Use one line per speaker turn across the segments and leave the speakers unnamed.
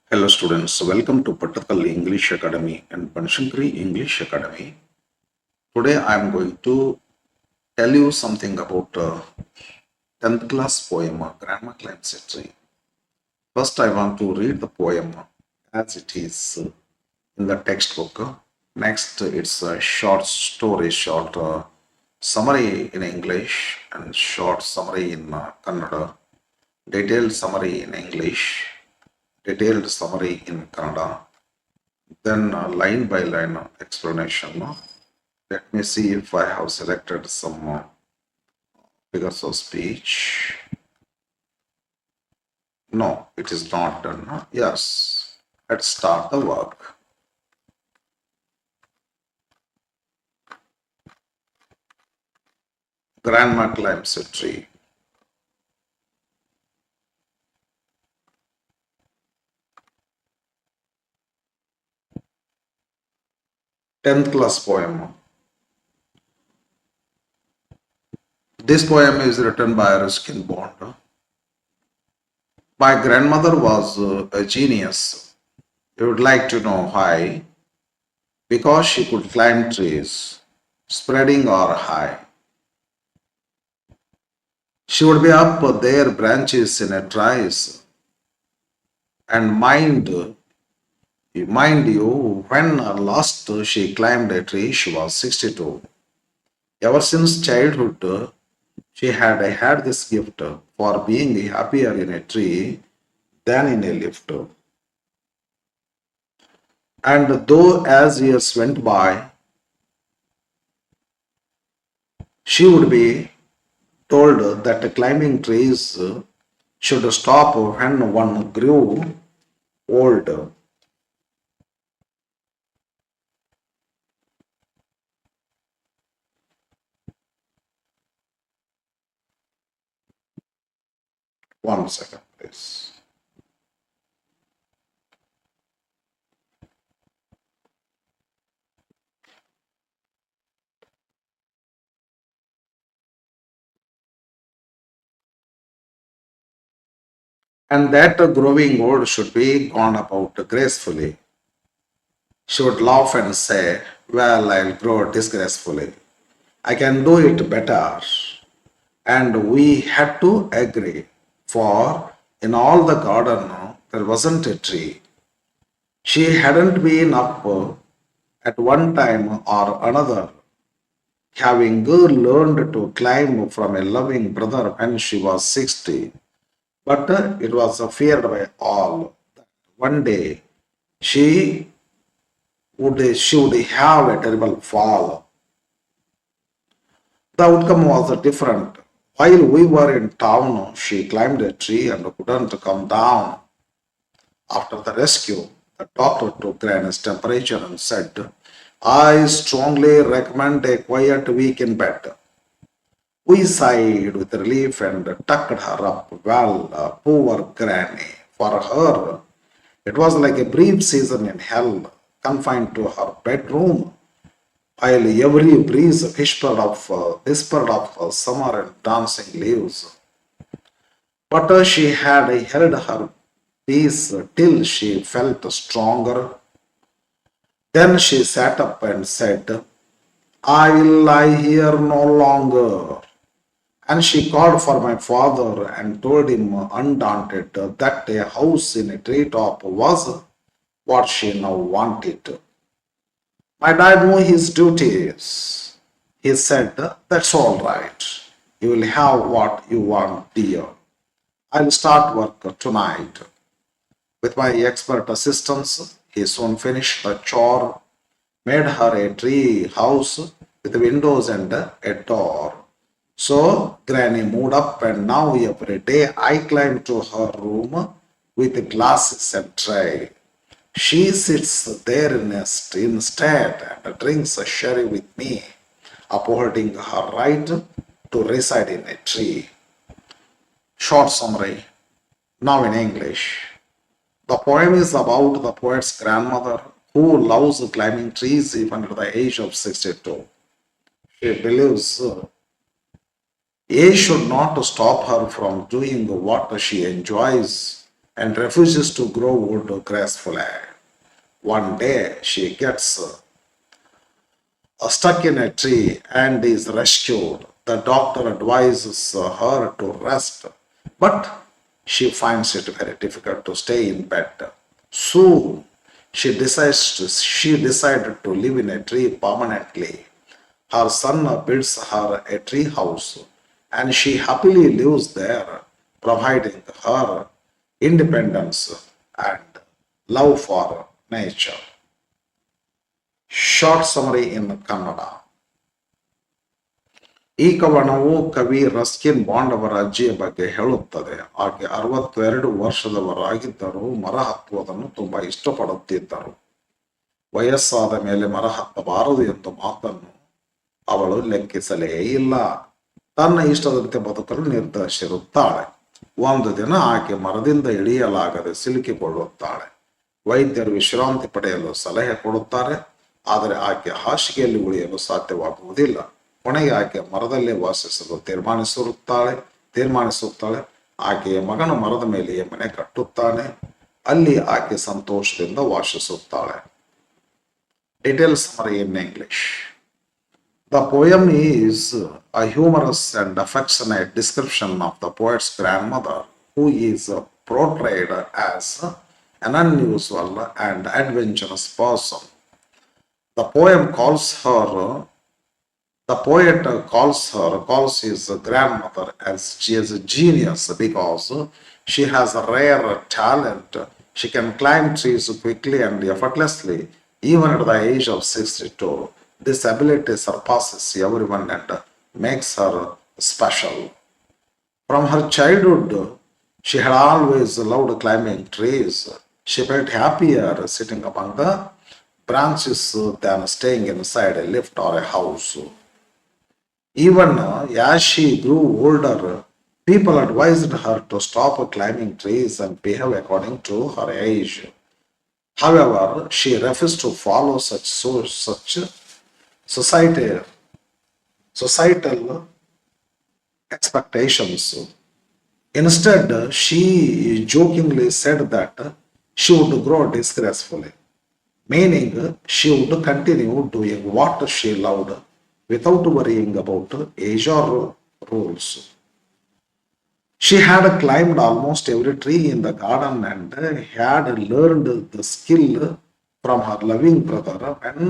Hello students, welcome to Patakal English Academy and Panshankari English Academy. Today I am going to tell you something about 10th class poem Grandma Climbs a Tree. First I want to read the poem as it is in the textbook. Next it's a short story, short summary in English and short summary in Kannada, detailed summary in English, detailed summary in Kannada, then line by line explanation. Let me see if I have selected some figures of speech. No, it is not done. Yes, let's start the work. Grandma climbs a tree. 10th class poem. This poem is written by Ruskin Bond. My grandmother was a genius. You would like to know why? Because she could climb trees, spreading or high. She would be up there branches in a trice. And mind you, when last she climbed a tree, she was 62. Ever since childhood, she had this gift for being happier in a tree than in a lift. And though as years went by, she would be told that climbing trees should stop when one grew old. One second, please. And that growing old should be gone about gracefully. She would laugh and say, well, I'll grow disgracefully. I can do it better. And we had to agree, for in all the garden there wasn't a tree. She hadn't been up at one time or another, having learned to climb from a loving brother when she was 60. But it was feared by all that one day she she would have a terrible fall. The outcome was different. While we were in town, she climbed a tree and couldn't come down. After the rescue, the doctor took Granny's temperature and said, I strongly recommend a quiet week in bed. We sighed with relief and tucked her up. Well, poor Granny. For her, it was like a brief season in hell, confined to her bedroom, while every breeze whispered of summer and dancing leaves. But she had held her peace till she felt stronger. Then she sat up and said, I will lie here no longer. And she called for my father and told him undaunted that a house in a treetop was what she now wanted. My dad knew his duties. He said, that's all right. You will have what you want, dear. I'll start work tonight. With my expert assistance, he soon finished the chore, made her a tree house with windows and a door. So Granny moved up, and now every day I climb to her room with glasses and tray. She sits there instead and drinks a sherry with me, upholding her right to reside in a tree. Short summary, now in English. The poem is about the poet's grandmother who loves climbing trees even at the age of 62. She believes age should not stop her from doing what she enjoys and refuses to grow old gracefully. One day she gets stuck in a tree and is rescued. The doctor advises her to rest, but she finds it very difficult to stay in bed. Soon, she decided to live in a tree permanently. Her son builds her a tree house, and she happily lives there, providing her independence and love for nature. Short summary in Kannada. ಈ ಕವನವು ಕವಿ Ruskin bond ಅವರ ಅಜ್ಜಿಯ ಬಗ್ಗೆ ಹೇಳುತ್ತದೆ. ಆಕೆ 62 ವರ್ಷದವರಾಗಿದ್ದರೂ ಮರ ಹತ್ತುವುದನ್ನು ತುಂಬಾ ಇಷ್ಟಪಡುತ್ತಿದ್ದರು. ವಯಸ್ಸಾದ ಮೇಲೆ ಮರ ಹತ್ತಬಾರದು ಎಂದು ಮಾತನ್ನು ಅವಳು ಲೆಕ್ಕಿಸಲೇ ಇಲ್ಲ. ತನ್ನ ಇಷ್ಟದಂತೆ ಬದುಕಲು ನಿರ್ಧರಿಸಿರುತ್ತಾಳೆ. ಒಂದು ದಿನ ಆಕೆ ಮರದಿಂದ ಇಳಿಯಲಾಗದೆ ಸಿಲುಕಿಕೊಳ್ಳುತ್ತಾಳೆ. ವೈದ್ಯರು ವಿಶ್ರಾಂತಿ ಪಡೆಯಲು ಸಲಹೆ ಕೊಡುತ್ತಾರೆ, ಆದರೆ ಆಕೆ ಹಾಸಿಗೆಯಲ್ಲಿ ಉಳಿಯಲು ಸಾಧ್ಯವಾಗುವುದಿಲ್ಲ. ಕೊನೆಗೆ ಆಕೆ ಮರದಲ್ಲೇ ವಾಸಿಸಲು ತೀರ್ಮಾನಿಸುತ್ತಾಳೆ. ಆಕೆಯ ಮಗನ ಮರದ ಮೇಲೆಯೇ ಮನೆ ಕಟ್ಟುತ್ತಾನೆ. ಅಲ್ಲಿ ಆಕೆ ಸಂತೋಷದಿಂದ ವಾಸಿಸುತ್ತಾಳೆ. Detailed summary in English. The poem is a humorous and affectionate description of the poet's grandmother, who is portrayed as an unusual and adventurous person. The poet calls his grandmother as she is a genius because she has a rare talent. She can climb trees quickly and effortlessly, even at the age of 62. This ability surpasses everyone and makes her special. From her childhood, she had always loved climbing trees. She felt happier sitting among the branches than staying inside a lift or a house. Even as she grew older, people advised her to stop climbing trees and behave according to her age. However, she refused to follow such societal expectations. Instead, she jokingly said that she would grow disgracefully, meaning she would continue doing what she loved without worrying about age or rules. She had climbed almost every tree in the garden and had learned the skill from her loving brother when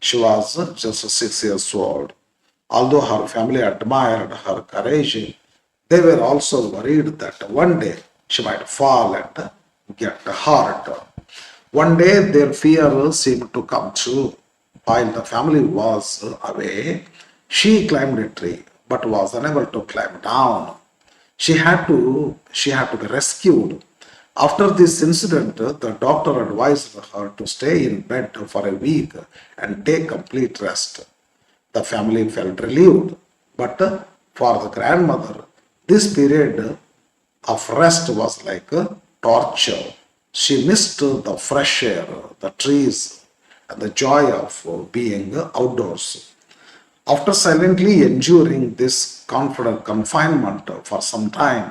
she was just 6 years old. Although her family admired her courage, they were also worried that one day she might fall and get hurt. One day their fear seemed to come true. While the family was away, she climbed a tree but was unable to climb down. She had to be rescued. After this incident, the doctor advised her to stay in bed for a week and take complete rest. The family felt relieved, but for the grandmother, this period of rest was like torture. She missed the fresh air, the trees, and the joy of being outdoors. After silently enduring this confinement for some time,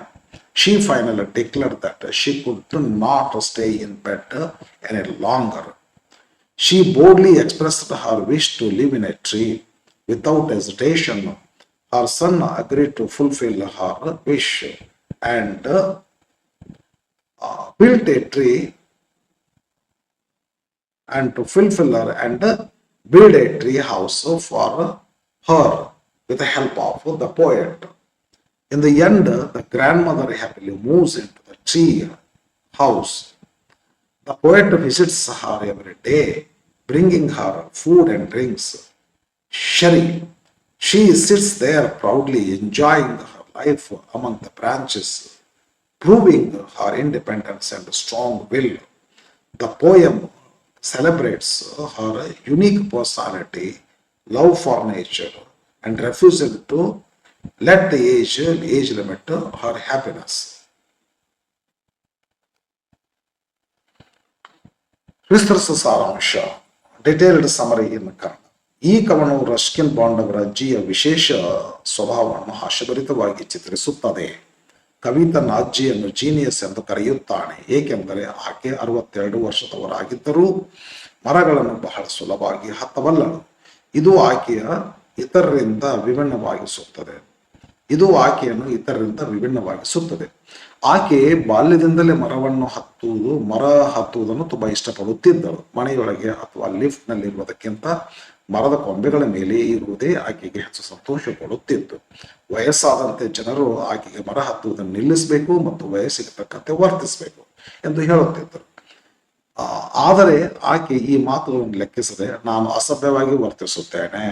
she finally declared that she could not stay in bed any longer. She boldly expressed her wish to live in a tree. Without hesitation, her son agreed to fulfill her wish and built a tree and to fulfill her and build a tree house for her with the help of the poet. In the end, the grandmother happily moves into the tree house. The poet visits her every day, bringing her food and drinks. She sits there proudly enjoying her life among the branches, proving her independence and strong will. The poem celebrates her unique personality, love for nature, and refusal to let the age limit her happiness. ವಿಸ್ತರಿಸ ಸಾರಾಂಶ. Detailed summary ಇನ್ ಕನ್ನಡ. ಈ ಕವನವು Ruskin bond ಅವರ ಅಜ್ಜಿಯ ವಿಶೇಷ ಸ್ವಭಾವವನ್ನು ಹಾಸ್ಯಭರಿತವಾಗಿ ಚಿತ್ರಿಸುತ್ತದೆ. ಕವಿ ತನ್ನ ಅಜ್ಜಿಯನ್ನು genius ಎಂದು ಕರೆಯುತ್ತಾನೆ, ಏಕೆಂದರೆ ಆಕೆ 62 ವರ್ಷದವರಾಗಿದ್ದರೂ ಮರಗಳನ್ನು ಬಹಳ ಸುಲಭವಾಗಿ ಹತ್ತಬಲ್ಲಳು. ಇದು ಆಕೆಯನ್ನು ಇತರರಿಂದ ವಿಭಿನ್ನವಾಗಿಸುತ್ತದೆ. ಆಕೆ ಬಾಲ್ಯದಿಂದಲೇ ಮರ ಹತ್ತುವುದನ್ನು ತುಂಬಾ ಇಷ್ಟಪಡುತ್ತಿದ್ದಳು. ಮನೆಯೊಳಗೆ ಅಥವಾ ಲಿಫ್ಟ್ ನಲ್ಲಿ ಇರುವುದಕ್ಕಿಂತ ಮರದ ಕೊಂಬೆಗಳ ಮೇಲೆ ಇರುವುದೇ ಆಕೆಗೆ ಹೆಚ್ಚು ಸಂತೋಷ ಕೊಡುತ್ತಿತ್ತು. ವಯಸ್ಸಾದಂತೆ ಜನರು ಆಕೆಗೆ ಮರ ಹತ್ತುವುದನ್ನು ನಿಲ್ಲಿಸಬೇಕು ಮತ್ತು ವಯಸ್ಸಿಗೆ ತಕ್ಕಂತೆ ವರ್ತಿಸಬೇಕು ಎಂದು ಹೇಳುತ್ತಿದ್ದರು. ಆದರೆ ಆಕೆ ಈ ಮಾತುಗಳನ್ನು ಲೆಕ್ಕಿಸದೆ, ನಾನು ಅಸಭ್ಯವಾಗಿ ವರ್ತಿಸುತ್ತೇನೆ,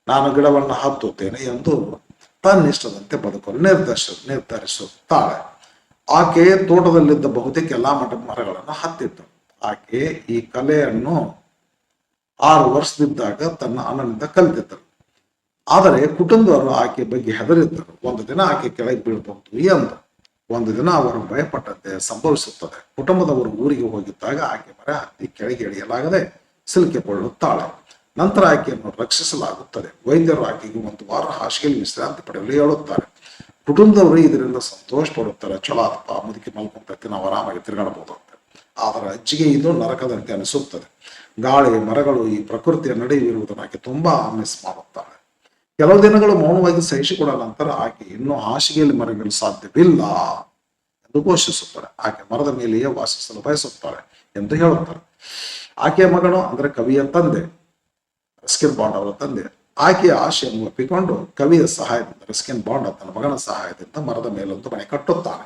ನಾನು ಗಿಡವನ್ನು ಹತ್ತುತ್ತೇನೆ ಎಂದು ತನ್ನಿಷ್ಟದಂತೆ ಬದುಕಲು ನಿರ್ಧರಿಸುತ್ತಾಳೆ. ಆಕೆ ತೋಟದಲ್ಲಿದ್ದ ಬಹುತೇಕ ಎಲ್ಲಾ ಮರಗಳನ್ನು ಹತ್ತಿದ್ದಳು. ಆಕೆ ಈ ಕಲೆಯನ್ನು 6 ವರ್ಷದಿದ್ದಾಗ ತನ್ನ ಅಣ್ಣನಿಂದ ಕಲಿತಿದ್ದರು. ಆದರೆ ಕುಟುಂಬದವರು ಆಕೆ ಬಗ್ಗೆ ಹೆದರಿದ್ದರು. ಒಂದು ದಿನ ಆಕೆ ಕೆಳಗೆ ಬೀಳಬಹುದು ಎಂದು. ಒಂದು ದಿನ ಅವರು ಭಯಪಟ್ಟಂತೆ ಸಂಭವಿಸುತ್ತದೆ. ಕುಟುಂಬದವರು ಊರಿಗೆ ಹೋಗಿದ್ದಾಗ ಆಕೆ ಮರ ಹತ್ತಿ ಕೆಳಗೆ ಇಳಿಯಲಾಗದೆ ಸಿಲುಕಿಕೊಳ್ಳುತ್ತಾಳೆ. ನಂತರ ಆಕೆಯನ್ನು ರಕ್ಷಿಸಲಾಗುತ್ತದೆ. ವೈದ್ಯರು ಆಕೆಗೆ 1 ವಾರ ಹಾಸಿಗೆಯಲ್ಲಿ ವಿಶ್ರಾಂತಿ ಪಡೆಯಲು ಹೇಳುತ್ತಾರೆ. ಕುಟುಂಬದವರು ಇದರಿಂದ ಸಂತೋಷ ಪಡುತ್ತಾರೆ. ಚಲೋ ಆತಪ್ಪ, ಮುದುಕಿ ಮಲ್ಕೊಂತೈತಿ, ನಾವು ಆರಾಮಾಗಿ ತಿರುಗಾಡಬಹುದು ಅಂತ. ಆದರೆ ಅಜ್ಜಿಗೆ ಇದು ನರಕದಂತೆ ಅನಿಸುತ್ತದೆ. ಗಾಳಿ, ಮರಗಳು, ಈ ಪ್ರಕೃತಿಯ ನಡುವಿರುವುದನ್ನು ಆಕೆ ತುಂಬಾ ಮಿಸ್ ಮಾಡುತ್ತಾಳೆ. ಕೆಲವು ದಿನಗಳು ಮೌನವಾಗಿ ಸಹಿಸಿಕೊಂಡ ನಂತರ ಆಕೆ ಇನ್ನೂ ಹಾಸಿಗೆಯಲ್ಲಿ ಮರಗಲು ಸಾಧ್ಯವಿಲ್ಲ ಎಂದು ಘೋಷಿಸುತ್ತಾಳೆ. ಆಕೆ ಮರದ ಮೇಲೆಯೇ ವಾಸಿಸಲು ಬಯಸುತ್ತಾಳೆ ಎಂದು ಹೇಳುತ್ತಾರೆ. ಆಕೆಯ ಮಗನು ಅಂದರೆ ಕವಿಯ ತಂದೆ, ರಸ್ಕಿನ್ ಬಾಂಡ್ ಅವರ ತಂದೆ, ಆಕೆಯ ಆಶೆಯನ್ನು ಒಪ್ಪಿಕೊಂಡು ಕವಿಯ ಸಹಾಯದಿಂದ ರಸ್ಕಿನ್ ಬಾಂಡ್ ತನ್ನ ಮಗನ ಸಹಾಯದಿಂದ ಮರದ ಮೇಲೊಂದು ಮನೆ ಕಟ್ಟುತ್ತಾನೆ.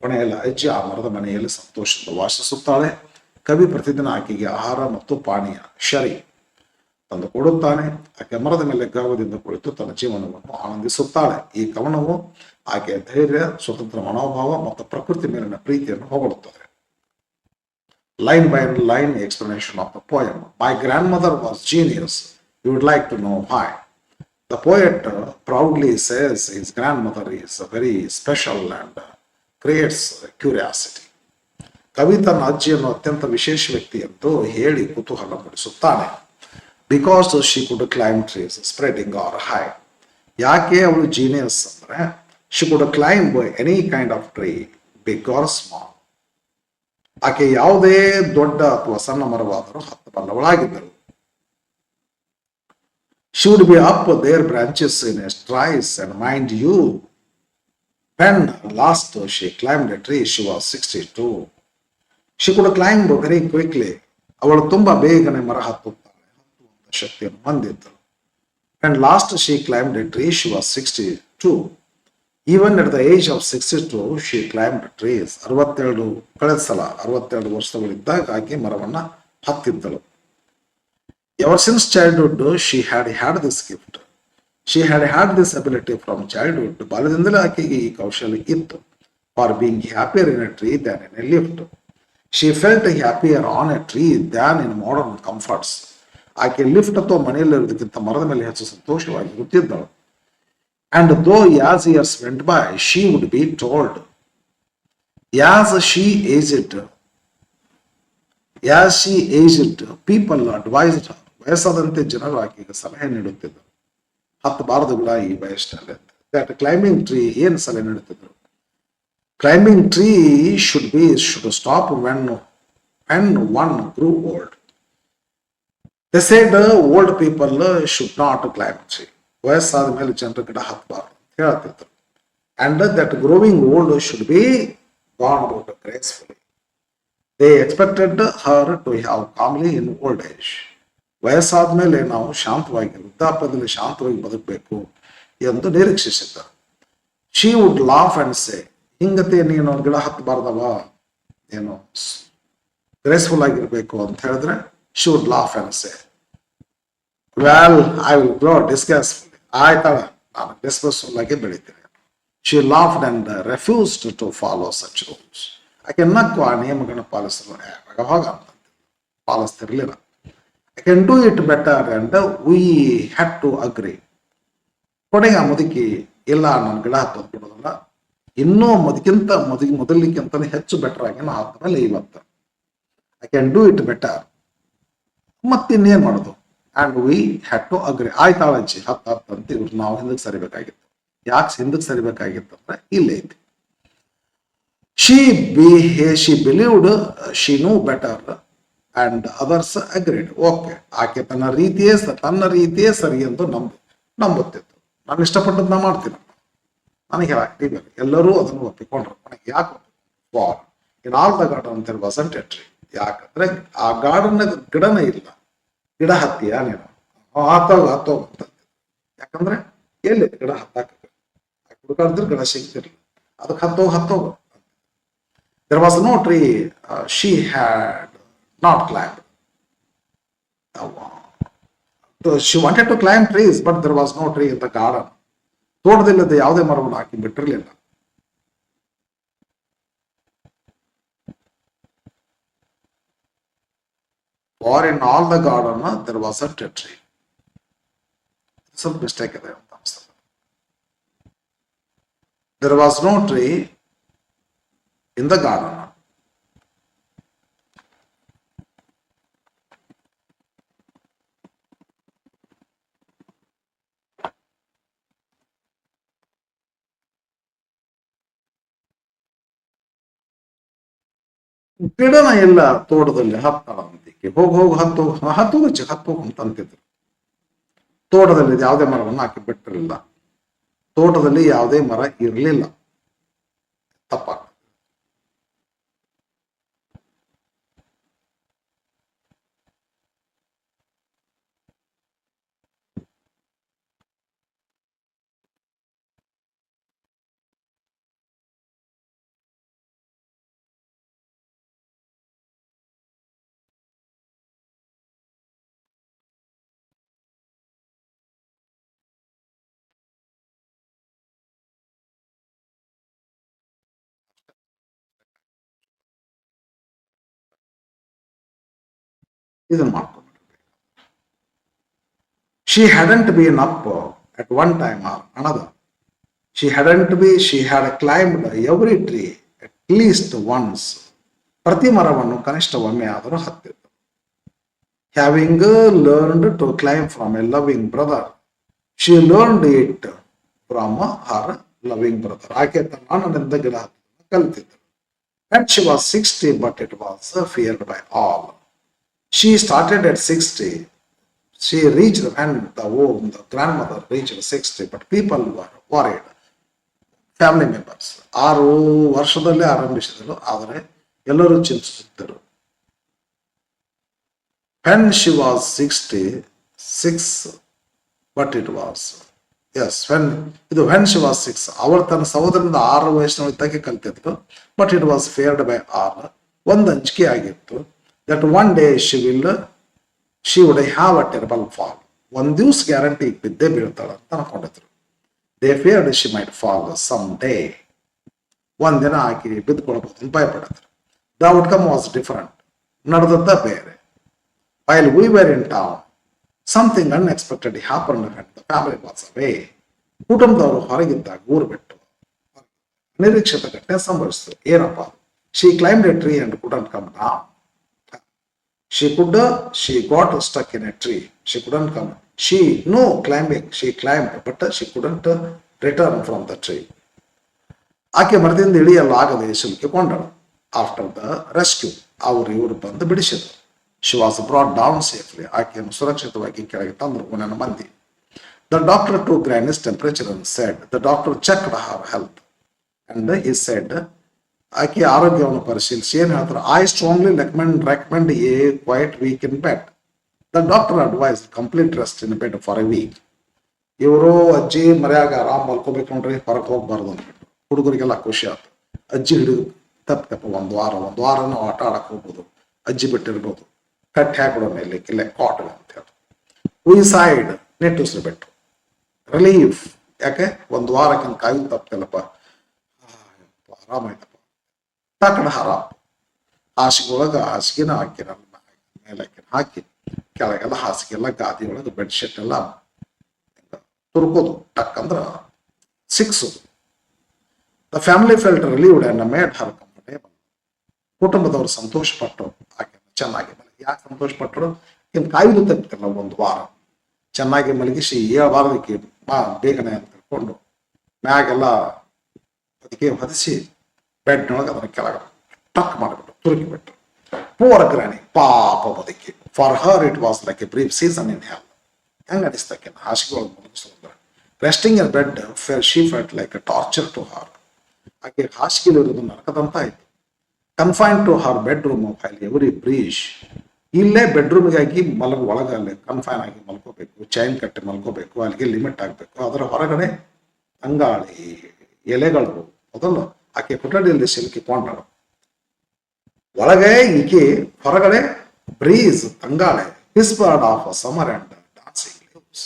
ಕೊನೆಯಲ್ಲಿ ಅಜ್ಜಿ ಆ ಮರದ ಮನೆಯಲ್ಲಿ ಸಂತೋಷದಿಂದ ವಾಸಿಸುತ್ತಾಳೆ. ಕವಿ ಪ್ರತಿದಿನ ಆಕೆಗೆ ಆಹಾರ ಮತ್ತು ಪಾನೀಯ ಶರಿ ತಂದು ಕೊಡುತ್ತಾನೆ. ಆಕೆ ಮರದ ಮೇಲೆ ಗರ್ವದಿಂದ ಕುಳಿತು ತನ್ನ ಜೀವನವನ್ನು ಆನಂದಿಸುತ್ತಾಳೆ. ಈ ಕವನವು ಆಕೆಯ ಧೈರ್ಯ, ಸ್ವತಂತ್ರ ಮನೋಭಾವ ಮತ್ತು ಪ್ರಕೃತಿ ಮೇಲಿನ ಪ್ರೀತಿಯನ್ನು ಹೊಗಳುತ್ತದೆ. Line by line explanation of the poem. My grandmother was genius. You would like to know why. The poet proudly says his grandmother is very special and creates curiosity. ಕವಿ ತನ್ನ ಅಜ್ಜಿಯನ್ನು ಅತ್ಯಂತ ವಿಶೇಷ ವ್ಯಕ್ತಿ ಎಂದು ಹೇಳಿ ಕುತೂಹಲ ಮೂಡಿಸುತ್ತಾನೆ. Because she could climb trees, spreading or high. ಯಾಕೆ ಅವಳು ಜೀನಿಯಸ್ ಅಂದ್ರೆ, she could climb any kind of tree, big or small. ಆಕೆ ಯಾವುದೇ ದೊಡ್ಡ ಅಥವಾ ಸಣ್ಣ ಮರವಾದರೂ ಹತ್ತಬಲ್ಲವಳಾಗಿದ್ದರು. She would be up their branches in a trice, and mind you, when last she climbed a tree, she was 62. She could climb very quickly. ಅವಳು ತುಂಬಾ ಬೇಗನೆ ಮರ ಹತ್ತುತ್ತಾಳೆ, ಹತ್ತುವಂತ ಶಕ್ತಿಯನ್ನು ಹೊಂದಿದ್ದಳು. And last she climbed a tree, she was 62. Even at the age of 62, she climbed trees. 62 ವರ್ಷಗಳಿದ್ದಾಗ ಆಕೆ ಮರವನ್ನ ಹತ್ತಿದ್ದಳು. Ever since childhood, she had this gift. She had this ability from childhood. ಬಾಲ್ಯದಿಂದಲೇ ಆಕೆಗೆ ಈ ಕೌಶಲ್ಯ ಇತ್ತು. For being happier in a tree than in a lift. She felt happier on a tree than in modern comforts. ಆಕೆ lift ಅಥವಾ ಮನೆಯಲ್ಲಿರುವುದಕ್ಕಿಂತ ಮರದ ಮೇಲೆ ಹೆಚ್ಚು ಸಂತೋಷವಾಗಿ ಇರುತ್ತಿದ್ದಳು. And though as years went by, she would be told, as she aged, people advised her. ವಯಸ್ಸಾದಂತೆ ಜನರು ಆಕೆಗೆ ಸಲಹೆ ನೀಡುತ್ತಿದ್ದರು. ಹತ್ತಬಾರದು ಕೂಡ ಈ ವಯಸ್ಸಿನಲ್ಲಿ. ದಟ್ ಕ್ಲೈಂಬಿಂಗ್ ಟ್ರೀ ಏನು ಸಲಹೆ ನೀಡುತ್ತಿದ್ದರು? Climbing tree should stop when one grew old. They said old people should not climb tree. ವಯಸ್ಸಾದ ಮೇಲೆ ಜನರು ಗಿಡ ಹತ್ತಬಾರದು ಅಂತ ಹೇಳ್ತಿದ್ರು. And that growing old should be gone about gracefully. They expected her to have calmly in old age. ವಯಸ್ಸಾದ ಮೇಲೆ ನಾವು ಶಾಂತವಾಗಿ, ವೃದ್ಧಾಪ್ಯದಲ್ಲಿ ಶಾಂತವಾಗಿ ಬದುಕಬೇಕು ಎಂದು ನಿರೀಕ್ಷಿಸಿದ್ದರು. She would laugh and say, ಹಿಂಗತೆ ನೀನು ಗಿಡ ಹತ್ತಬಾರ್ದವ, ಏನು ಗ್ರೇಸ್ಫುಲ್ ಆಗಿರ್ಬೇಕು ಅಂತ ಹೇಳಿದ್ರೆ, she would laugh and say, well, I will grow disgracefully. ಆಯ್ತಳ, ನಾನು ಡಿಸ್ಗ್ರೇಸ್ಫುಲ್ ಆಗಿ ಬೆಳಿತೀನಿ. She laughed and refused to follow such rules. ಆಕೆ ನಕ್ಕು ಆ ನಿಯಮಗಳನ್ನು ಪಾಲಿಸಲು ಪಾಲಿಸ್ತಿರ್ಲಿಲ್ಲ. I can do it better and we had to agree. ಕೊನೆಗೆ ಆ ಮುದುಕಿ, ಇಲ್ಲ ನಾನು ಗಿಡ ಹತ್ತೋದು ಬಿಡೋದಿಲ್ಲ, ಇನ್ನೂ ಮೊದಲಿಕ್ಕಿಂತ ಹೆಚ್ಚು ಬೆಟರ್ ಆಗಿ ನಾನು ಹತ್ತ ಮೇಲೆ ಇವತ್ತು I can do it better. ಮತ್ತಿನ್ನೇನ್ ಮಾಡೋದು? And we had to agree. ಆಯ್ತಾಳಜ್ಜಿ, ಹತ್ತ ಅಂತ ಇವ್ರು ನಾವು ಹಿಂದಕ್ಕೆ ಸರಿಬೇಕಾಗಿತ್ತು. ಯಾಕೆ ಹಿಂದಕ್ಕೆ ಸರಿಬೇಕಾಗಿತ್ತು ಅಂದ್ರೆ ಇಲ್ಲೇ ಐತಿ. she believed she knew better and others agreed. Okay, ಆಕೆ ತನ್ನ ರೀತಿಯೇ ಸರಿ ಎಂದು ನಂಬುತ್ತಿತ್ತು. ನಾನು ಇಷ್ಟಪಟ್ಟದ್ದು ಮಾಡ್ತೀನಿ, ನನಗೆ ಬೇಕು, ಎಲ್ಲರೂ ಅದನ್ನು ಒಪ್ಪಿಕೊಂಡ್ರು. ನನಗೆ ಯಾಕೆ for in all the garden there wasn't a tree. ಯಾಕಂದ್ರೆ ಆ ಗಾರ್ಡನ್ ಗಿಡನೇ ಇಲ್ಲ. ಗಿಡ ಹತ್ತಿಯ ನೀನು ಹತ್ತೋಗ ಯಾಕಂದ್ರೆ ಎಲ್ಲಿ ಗಿಡ ಹತ್ತಾಕ ಹುಡುಕಾಡಿದ್ರೆ ಗಿಡ ಸಿಗ್ತಿರ್ಲಿಲ್ಲ, ಅದಕ್ಕೆ ಹತ್ತೋಗ. There was no tree she had not climbed. She wanted to climb trees, but there was no tree in the garden. ತೋಟದಿಲ್ಲದೆ ಯಾವುದೇ ಮರವನ್ನು ಹಾಕಿ ಬಿಟ್ಟಿರಲಿಲ್ಲ. For in all the garden there wasn't a tree. ಸ್ವಲ್ಪ ಮಿಸ್ಟೇಕ್ ಇದೆ ಅಂತ ಅನಿಸ್ತದೆ. There was no tree in the garden. ಗಿಡನ ಎಲ್ಲ ತೋಟದಲ್ಲಿ ಹತ್ತಂತಿಕೆ ಹೋಗಿ ಹತ್ತು ಅಂತಿದ್ರು. ತೋಟದಲ್ಲಿ ಯಾವುದೇ ಮರವನ್ನು ಹಾಕಿ ಬಿಟ್ಟಿರಲಿಲ್ಲ. ತೋಟದಲ್ಲಿ ಯಾವುದೇ ಮರ ಇರಲಿಲ್ಲ. ತಪ್ಪಾಗ್ತದೆ. ಇದನ್ನ ಮಾಡ್ಕೊಂಡು she hadn't been up at one time or another. She had climbed every tree at least once. ಪ್ರತಿ ಮರವನ್ನು ಕನಿಷ್ಠ ಒಮ್ಮೆ ಆದರೂ ಹತ್ತಿತ್ತು. Having learned to climb from a loving brother, she learned it from her loving brother. ಆಕೆ ತನ್ನ ಅಣ್ಣನಿಂದ ಗಿಡ ಹತ್ತನ್ನು ಕಲಿತಿದ್ದಳು. And she was 60, but it was feared by all. She started at 60. She reached when the grandmother reached 60, but people were worried. Family members 6 ವರ್ಷದಲ್ಲೇ ಆರಂಭಿಸಿದರು, ಆದರೆ ಎಲ್ಲರೂ ಚಿಂತಿಸಿದ್ದರು. When she was 66, but it was when she was 6, ಅವಳು ತನ್ನ ಸಹೋದರನಿಂದ 6 ವಯಸ್ಸಿನೊಳಗೆ ಕಲಿತಿದ್ರು. But it was feared by all. ಒಂದು ಅಂಜಿಕೆ ಆಗಿತ್ತು that one day she would have a terrible fall. ಒಂದು ದಿವಸ ಗ್ಯಾರಂಟಿ ಬಿದ್ದೇ ಬೀಳ್ತಾಳೆ ಅಂತ ಅನ್ಕೊಂಡಿದ್ರು. They feared she might fall someday. ಒಂದಿನ ಆಕೆ ಬಿದ್ದುಕೊಳ್ಬಹುದು ಅಂತ ಭಯಪಡಿದ್ರು. The outcome was different. ನಡೆದದ್ದ ಬೇರೆ. While we were in town, something unexpected happened and the family was away. ಕುಟುಂಬದವರು ಹೊರಗಿದ್ದಾಗ ಊರು ಬಿಟ್ಟು ನಿರೀಕ್ಷಿತ ಘಟನೆ ಸಂಭವಿಸಿತು. ಏನಪ್ಪ? She climbed a tree and couldn't come down. She got stuck in a tree. She couldn't come. She climbed, but she couldn't return from the tree. ಆಕೆ ಮರದಿಂದ ಇಳಿಯಲಾಗದೆ ಸಿಲುಕಿಕೊಂಡಳು. After the rescue, ಇವರು ಬಂದು ಬಿಡಿಸಿದರು. She was brought down safely. ಆಕೆಯನ್ನು ಸುರಕ್ಷಿತವಾಗಿ ಕೆಳಗೆ ತಂದರು ಮನೆಯ ಮಂದಿ. The doctor took Granny's temperature and said, the doctor checked her health and he said, ಆಕೆ ಆರೋಗ್ಯವನ್ನು ಪರಿಶೀಲಿಸಿ ಏನ್ ಹೇಳ್ತಾರೆ, I strongly recommend a quiet week in bed. The doctor advise complete rest in bed for a week. ಇವರು ಅಜ್ಜಿ ಮರ್ಯಾಗ ಆರಾಮ್ ಮಲ್ಕೋಬೇಕು ನೋಡ್ರಿ, ಹೊರಗೆ ಹೋಗ್ಬಾರ್ದು ಅಂದ್ಬಿಟ್ಟು ಹುಡುಗರಿಗೆಲ್ಲ ಖುಷಿ ಆಯ್ತು. ಅಜ್ಜಿ ಹಿಡಿದು ತಪ್ಪ ಒಂದು ವಾರ ನಾವು ಆಟ ಆಡಕ್ ಹೋಗ್ಬೋದು, ಅಜ್ಜಿ ಬಿಟ್ಟಿರ್ಬೋದು, ಕಟ್ಟಿ ಹಾಕೊಡೋಣ ಇಲ್ಲಿ ಕಿಲ್ಲೆ ಕಾಟ್ ಅಂತ ಹೇಳಿ ಉಯಿಸೈಡ್ ನೆಟ್ಟುಸ್ರು ಬಿಟ್ಟು ರಿಲೀಫ್. ಯಾಕೆ ಒಂದು ವಾರಕ್ಕಿಂತ ಕಾಯ್ದು ತಪ್ಪಿಲ್ಲಪ್ಪ, ಆರಾಮಾಯ್ತಪ್ಪ. ತಕಡ ಹಾರ ಹಾಸಿಗೆ ಒಳಗೆ ಹಾಸಿಗೆನ ಹಾಕಿರ ಮೇಲೆ ಹಾಕಿ ಕೆಳಗೆಲ್ಲ ಹಾಸಿಗೆಲ್ಲ ಗಾದಿ ಒಳಗೆ ಬೆಡ್ಶೀಟ್ ಎಲ್ಲ ತುರ್ಕೋದು, ಟಕ್ ಅಂದ್ರ ಸಿಕ್ಸೋದು. The family felt relieved and made her comfortable. ಕುಟುಂಬದವರು ಸಂತೋಷ ಪಟ್ಟರು, ಆಕೆ ಚೆನ್ನಾಗಿ ಮಲಗಿ. ಯಾಕೆ ಸಂತೋಷ ಪಟ್ಟರು? ಇನ್ನು ಕಾಯ್ದು ತಪ್ಪಿಲ್ಲ, ಒಂದು ವಾರ ಚೆನ್ನಾಗಿ ಮಲಗಿಸಿ ಏಳಬಾರದಕ್ಕೆ ಬೇಗನೆ ಅಂತ ತಿಳ್ಕೊಂಡು ಮ್ಯಾಗೆಲ್ಲ ಅದಕ್ಕೆ ಹೊದಿಸಿ ಬೆಡ್ನೊಳಗೆ ಅದನ್ನ ಕೆಳಗೆ ಟಕ್ ಮಾಡಿಬಿಟ್ಟು ತುರುಕಿಬಿಟ್ಟು. ಪೂರ್ ಗ್ರಾನಿ, ಪಾಪ ಬದುಕಿ. For her it was like a brief season in hell. ಹೆಂಗೆ ಅನಿಸ್ತಕ್ಕೆ ಹಾಸಿಗೆ ಒಳಗೆ ಮುಗಿಸೋದ್ರೆ resting in bed she felt like a torture to her. ಆಕೆ ಹಾಸಿಗೆಲಿ ಇರೋದು ನರಕದಂತ ಆಯ್ತು. Confine to her bedroom feel every breath. ಇಲ್ಲೇ ಬೆಡ್ರೂಮ್ಗಾಗಿ ಒಳಗೆ ಅಲ್ಲಿ ಕನ್ಫೈನ್ ಆಗಿ ಮಲ್ಕೋಬೇಕು, ಚೈನ್ ಕಟ್ಟಿ ಮಲ್ಕೋಬೇಕು, ಅಲ್ಲಿಗೆ ಲಿಮಿಟ್ ಆಗಬೇಕು. ಅದರ ಹೊರಗಡೆ ತಂಗಾಳಿ ಎಲೆಗಳು ಮೊದಲು ಆಕೆ ಕೊಠಡಿಯಲ್ಲಿ ಸಿಲುಕಿಕೊಂಡಳು. ಒಳಗೆ ಈಕೆ, ಹೊರಗಡೆ ಬ್ರೀಸ್ ತಂಗಾಳೆ, whispered of summer and dancing leaves.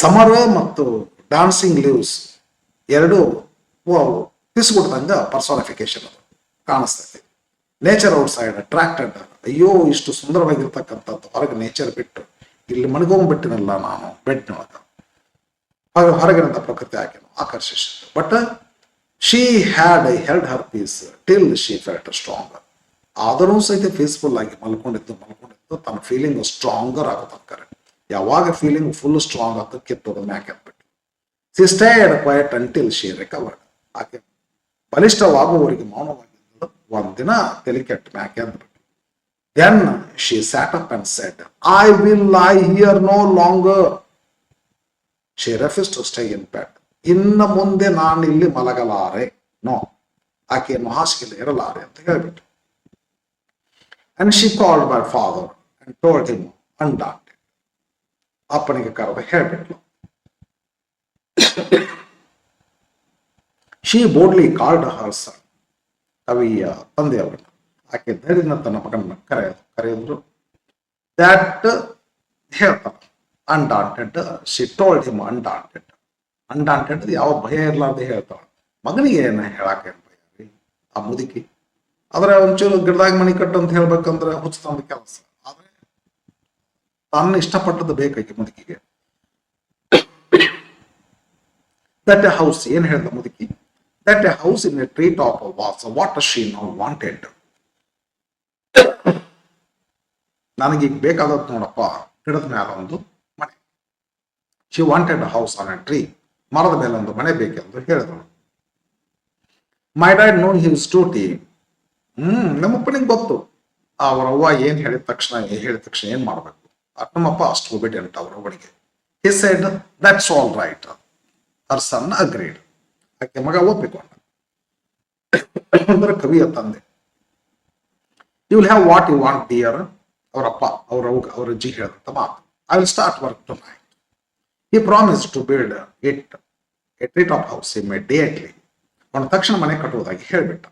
Summer ಮತ್ತು ಡಾನ್ಸಿಂಗ್ ಲೀವ್ಸ್ ಎರಡು ಪಿಸ್ಬಿಡ್ದಂಗ ಪರ್ಸೋನಿಫಿಕೇಶನ್ ಅದು ಕಾಣಿಸ್ತೈತಿ. Nature outside attracted. ಅಯ್ಯೋ, ಇಷ್ಟು ಸುಂದರವಾಗಿರ್ತಕ್ಕಂಥದ್ದು ಹೊರಗೆ ನೇಚರ್ ಬಿಟ್ಟು ಇಲ್ಲಿ ಮಣಗೊಂಡ್ಬಿಟ್ಟಿನಲ್ಲ ನಾನು ಬೆಡ್ನೊಳಗೆ. ಹೊರಗಿನಂತ ಪ್ರಕೃತಿ ಆಕೆನು ಆಕರ್ಷಿಸಿತು. But she had held her peace till she felt stronger. ಆದರೂ ಸಹಿತ ಪೀಸ್ಫುಲ್ ಆಗಿ ಮಲ್ಕೊಂಡಿದ್ದು ತನ್ನ ಫೀಲಿಂಗ್ ಸ್ಟ್ರಾಂಗರ್ ಆಗೋ ತನಕ. ಯಾವಾಗ ಫೀಲಿಂಗ್ ಫುಲ್ ಸ್ಟ್ರಾಂಗ್ ಆಯ್ತು, ಕಿತ್ತೋದ ಮ್ಯಾಕೆ ಅಂದ್ಬಿಟ್ಟು. She stayed quiet until she recovered. ಆಕೆ ಬಲಿಷ್ಠವಾಗುವವರೆಗೆ ಮೌನವಾಗಿದ್ದಳು. ಒಂದಿನ ತಲೆ ಕೆಟ್ಟ ಮ್ಯಾಕೆ ಅಂದ್ಬಿಟ್ಟು. Then she sat up and said, I will lie here no longer. She refuse to stay in bed. ಇನ್ನು ಮುಂದೆ ನಾನು ಇಲ್ಲಿ ಮಲಗಲಾರೆ. ನೋ, ಆಕೆಯನ್ನು ಹಾಸಿಗೆಯಲ್ಲಿ ಇರಲಾರೆ ಅಂತ ಹೇಳ್ಬಿಟ್ಟು. And she called my father and told him undaunted. ಅಪ್ಪನಿಗೆ ಕರೆದು ಹೇಳ್ಬಿಟ್ಲು. She boldly called her son. ಕವಿಯ ತಂದೆಯವರನ್ನು ಆಕೆ ಧೈರ್ಯದಿಂದ ತನ್ನ ಮಗನ ಕರೆಯಿದ್ರು. ದ್ಯಾಟ್ ಹೇಳ್ತಾನೆ undaunted. She told him undaunted. Undaunted ಯಾವ ಭಯ ಇರಲಾರ್ದೆ ಹೇಳ್ತಾಳೆ. ಮಗನಿಗೆ ಏನ ಹೇಳಾಕ ಏನ್ ಭಯ ರೀ ಆ ಮುದುಕಿ. ಆದ್ರೆ ಒಂಚೂರು ಗಿಡದಾಗ ಮನಿ ಕಟ್ಟು ಅಂತ ಹೇಳ್ಬೇಕಂದ್ರೆ ಹುಚ್ಚ ತಂದ ಕೆಲಸ. ಆದ್ರೆ ತಾನು ಇಷ್ಟಪಟ್ಟದ್ದು ಬೇಕಾಗಿ ಮುದುಕಿಗೆ. ದಟ್ ಎ ಹೌಸ್, ಏನ್ ಹೇಳ್ದ ಮುದುಕಿ, that a house in a tree top was what she now wanted. ನನಗೀಗ ಬೇಕಾದದ್ದು ನೋಡಪ್ಪ, ಗಿಡದ ಮೇಲೆ ಒಂದು ಮನೆ. She wanted house on a tree. ಮರದ ಮೇಲೆ ಒಂದು ಮನೆ ಬೇಕೆಂದು ಹೇಳಿದಳು. My dad know his duty. ನಮ್ಮಪ್ಪನಿಗೆ ಗೊತ್ತು ಅವರ ಅವ್ವ ಏನ್ ಹೇಳಿದ ತಕ್ಷಣ ಏನ್ ಮಾಡ್ಬೇಕು. ನಮ್ಮಪ್ಪ ಅಷ್ಟು ಒಬಿಡಿಯಂಟ್ ಅವ್ರ ಅವ್ವನಿಗೆ. He said that's all right. Her son agreed. ಆಕೆ ಮಗ ಒಪ್ಪಿಕೊಂಡ. ಅಂದ್ರೆ ಕವಿಯ ತಂದೆ. You will have what you want dear. ಅವರಪ್ಪ ಅವ್ರ ಅಜ್ಜಿ ಹೇಳಿದಂತ ಮಾತು. I will start work tonight. He promised to build it a treetop house immediately. ಅವನ ತಕ್ಷಣ ಮನೆ ಕಟ್ಟುವುದಾಗಿ ಹೇಳಿಬಿಟ್ಟ.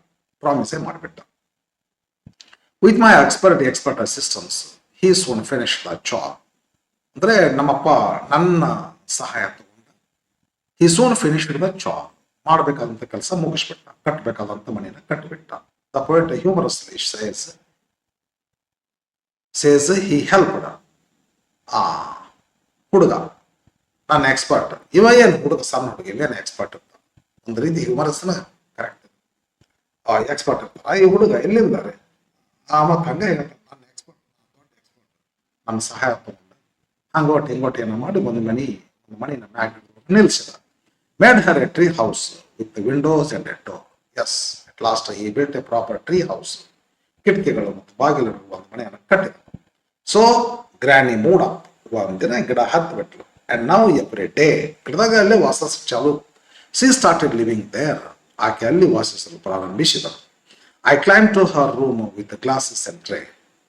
ಪ್ರಾಮಿಸೇ ಮಾಡಿಬಿಟ್ಟ. With my expert assistance he soon finished the job. ಅಂದ್ರೆ ನಮ್ಮಪ್ಪ ನನ್ನ ಸಹಾಯ ತಗೊಂಡ he soon finished the job. ಮಾಡಬೇಕಾದಂತ ಕೆಲಸ ಮುಗಿಸ್ಬಿಟ್ಟ. ಕಟ್ಟಬೇಕಾದಂತ ಮನೆಯನ್ನು ಕಟ್ಟಿಬಿಟ್ಟ. The poet humorously says he helped. ಹುಡುಗ ನಾನು ಎಕ್ಸ್ಪರ್ಟ್. ಇವ ಏನು ಹುಡುಗ, ಸಣ್ಣ ಹುಡುಗ ಇವೇನು ಎಕ್ಸ್ಪರ್ಟ್ ಇರ್ತ. ಒಂದು ರೀತಿ ಹ್ಯೂಮರಸ್ನ ಕರೆಕ್ಟ್ ಎಕ್ಸ್ಪರ್ಟ್ ಇರ್ತಾರ. ಈ ಹುಡುಗ ಎಲ್ಲಿದ್ದಾರೆ ಮತ್ತೆ ಹಂಗೆ ಹೇಳ್ತಾರೆ, ನಾನು ಎಕ್ಸ್ಪರ್ಟ್, ನನ್ನ ಸಹಾಯ ತಗೊಂಡು ಹಂಗೋಟ್ ಏನೋ ಮಾಡಿ ಒಂದು ಮನಿನ ಮ್ಯಾಗ್ ನಿಲ್ಸಿದ. Made her a tree house with windows and a door. Yes, at last he built a proper tree house. ಕಿಟಕಿಗಳು ಮತ್ತು ಬಾಗಿಲಿರುವ ಒಂದು ಮನೆಯನ್ನು ಕಟ್ಟಿದ. So granny moved up. ಒಂದಿನ ಗಿಡ ಹತ್ತು ಬಿಟ್ಲು. And now every day ಗಿಡದಾಗ ಅಲ್ಲೇ ವಾಸ ಚಾಲು. She started living there. ಆಕೆ ಅಲ್ಲಿ ವಾಸಿಸಲು ಪ್ರಾರಂಭಿಸಿದಳು. I climbed to her room with the glasses and tray.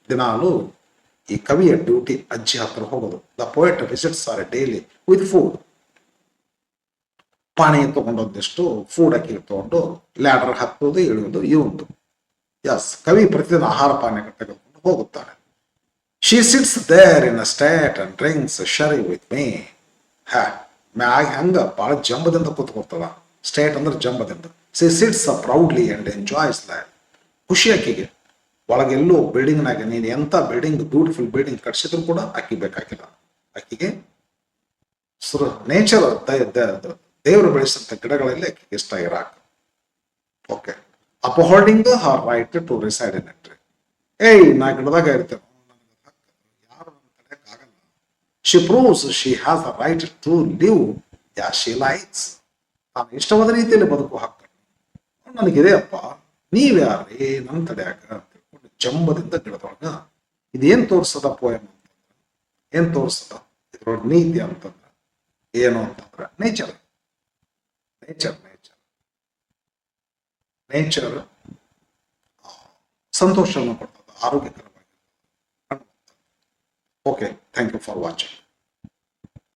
ದಿನಾಲು ಈ ಕವಿಯ ಡ್ಯೂಟಿ ಅಜ್ಜಿ ಹತ್ರ ಹೋಗೋದು. The poet visits her daily with food. ಪಾನಿ ತಗೊಂಡೊಂದಿಷ್ಟು ಫುಡ್ ಅಕ್ಕಿ ತಗೊಂಡು ಲ್ಯಾಡರ್ ಹತ್ತೋದು ಇಳಿಯೋದು ಇವಂದು. ಎಸ್, ಕವಿ ಪ್ರತಿದಿನ ಆಹಾರ ಪಾನೀಯ ತೆಗೆದುಕೊಂಡು ಹೋಗುತ್ತಾನೆ. She sits there in a state and drinks sherry with me. ಮ್ಯಾಗ ಹೆಂಗ ಭಾಳ ಜಂಬದಿಂದ ಕೂತ್ಕೊಳ್ತದ. ಸ್ಟೇಟ್ ಅಂದ್ರೆ ಜಂಬದಿಂದ. She sits proudly and enjoys life. ಖುಷಿ ಅಕ್ಕಿಗೆ. ಒಳಗೆಲ್ಲೂ ಬಿಲ್ಡಿಂಗ್ನಾಗ ನೀನು ಎಂತ ಬಿಲ್ಡಿಂಗ್, ಬ್ಯೂಟಿಫುಲ್ ಬಿಲ್ಡಿಂಗ್ ಕಟ್ಸಿದ್ರು ಕೂಡ ಅಕ್ಕಿ ಬೇಕಾಗಿಲ್ಲ. ಅಕ್ಕಿಗೆ ನೇಚರ್, ದೇವರು ಬೆಳೆಸಂತ ಗಿಡಗಳಲ್ಲಿ ಅಕ್ಕಿಗೆ ಇಷ್ಟ ಇರಾಕ. Okay, upholding her right to reside in a tree. ನಾ ಗಿಡದಾಗ ಇರ್ತೇನೆ, She proves she has the right to live as she likes. ತಾನು ಇಷ್ಟವಾದ ರೀತಿಯಲ್ಲಿ ಬದುಕುವ ಹಕ್ಕು ನನಗಿದೆ ಅಪ್ಪ, ನೀವ್ಯಾರೇ ನನ್ನ ತಡೆಯಾಕ ಅಂತ ಹೇಳ್ಕೊಂಡು ಜಂಬದಿಂದ ಗಿಡದೊಳಗ ಇದೇನ್ ತೋರಿಸದ ಪೋಯಮ್ ಅಂತಂದ್ರ, ಏನ್ ತೋರಿಸದ ಇದ್ರೊಳಗೆ ನೀತಿ ಅಂತಂದ್ರ ಏನು ಅಂತಂದ್ರ ನೇಚರ್ ನೇಚರ್ ನೇಚರ್ ನೇಚರ್ ಸಂತೋಷವನ್ನು ಕೊಡ್ತದೆ, ಆರೋಗ್ಯಕರವಾಗಿ. Okay, thank you for watching.